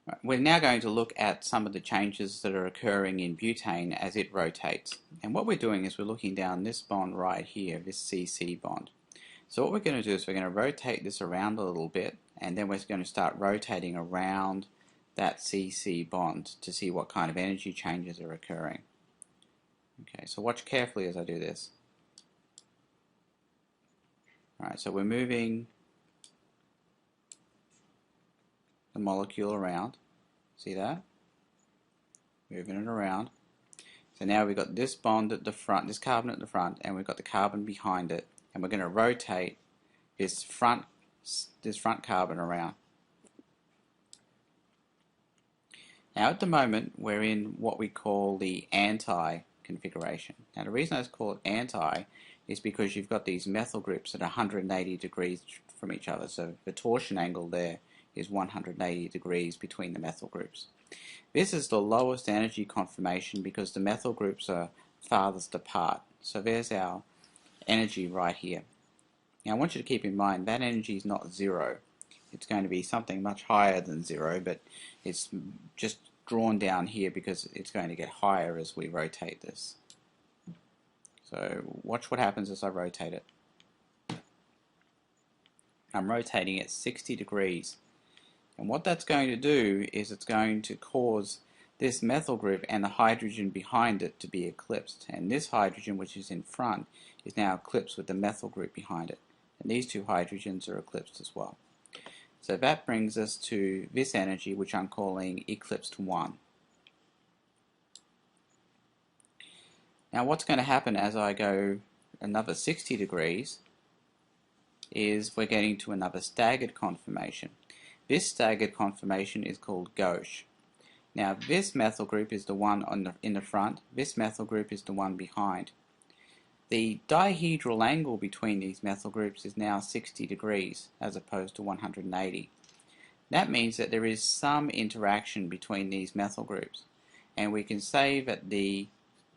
Right, we're now going to look at some of the changes that are occurring in butane as it rotates. And what we're doing is we're looking down this bond right here, this CC bond. So what we're going to do is we're going to rotate this around a little bit, and then we're going to start rotating around that CC bond to see what kind of energy changes are occurring. Okay, so watch carefully as I do this. Alright, so we're moving the molecule around. See that? Moving it around. So now we've got this bond at the front, this carbon at the front, and we've got the carbon behind it, and we're going to rotate this front carbon around. Now at the moment we're in what we call the anti configuration. Now the reason I call it anti is because you've got these methyl groups at 180 degrees from each other. So the torsion angle there is 180 degrees between the methyl groups. This is the lowest energy conformation because the methyl groups are farthest apart. So there's our energy right here. Now I want you to keep in mind that energy is not zero. It's going to be something much higher than zero, but it's just drawn down here because it's going to get higher as we rotate this. So watch what happens as I rotate it. I'm rotating at 60 degrees. And what that's going to do is it's going to cause this methyl group and the hydrogen behind it to be eclipsed. And this hydrogen, which is in front, is now eclipsed with the methyl group behind it. And these two hydrogens are eclipsed as well. So that brings us to this energy, which I'm calling eclipsed 1. Now what's going to happen as I go another 60 degrees is we're getting to another staggered conformation. This staggered conformation is called gauche. Now this methyl group is the one in the front, this methyl group is the one behind. The dihedral angle between these methyl groups is now 60 degrees as opposed to 180. That means that there is some interaction between these methyl groups, and we can say that the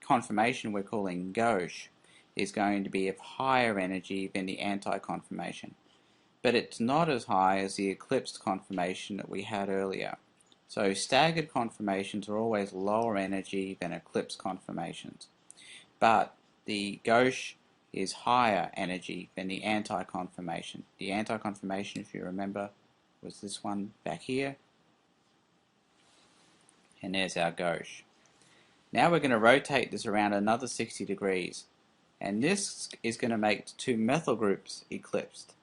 conformation we're calling gauche is going to be of higher energy than the anti-conformation. But it's not as high as the eclipsed conformation that we had earlier. So staggered conformations are always lower energy than eclipsed conformations. But the gauche is higher energy than the anti-conformation. The anti-conformation, if you remember, was this one back here. And there's our gauche. Now we're going to rotate this around another 60 degrees. And this is going to make the two methyl groups eclipsed.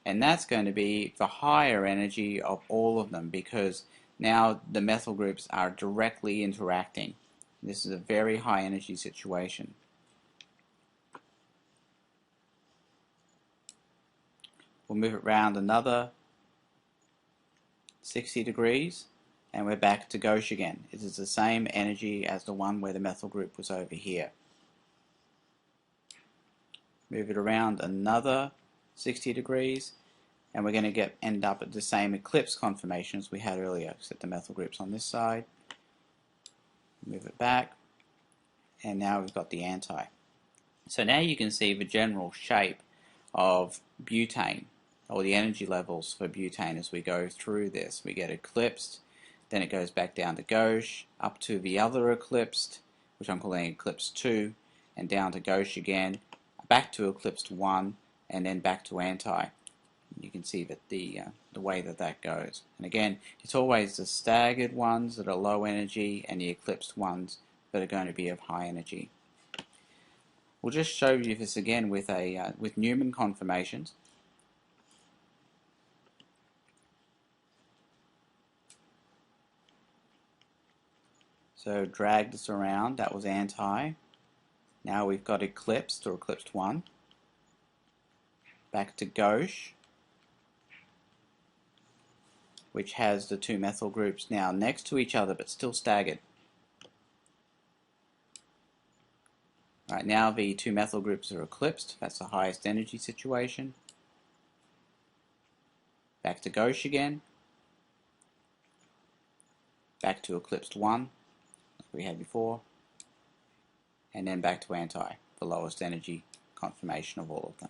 And that's going to be the higher energy of all of them because now the methyl groups are directly interacting. This is a very high energy situation. We'll move it around another 60 degrees and we're back to gauche again. It is the same energy as the one where the methyl group was over here. Move it around another 60 degrees and we're going to end up at the same eclipse conformation as we had earlier, except the methyl group's on this side. Move it back and now we've got the anti. So now you can see the general shape of butane, or the energy levels for butane as we go through this. We get eclipsed, then it goes back down to gauche, up to the other eclipsed, which I'm calling eclipsed 2, and down to gauche again, back to eclipsed 1, and then back to anti. You can see that the way that goes. And again, it's always the staggered ones that are low energy and the eclipsed ones that are going to be of high energy. We'll just show you this again with Newman conformations. So drag this around, that was anti. Now we've got eclipsed or eclipsed 1. Back to gauche, which has the two methyl groups now next to each other but still staggered. Right, now the two methyl groups are eclipsed, that's the highest energy situation. Back to gauche again. Back to eclipsed 1, like we had before. And then back to anti, the lowest energy conformation of all of them.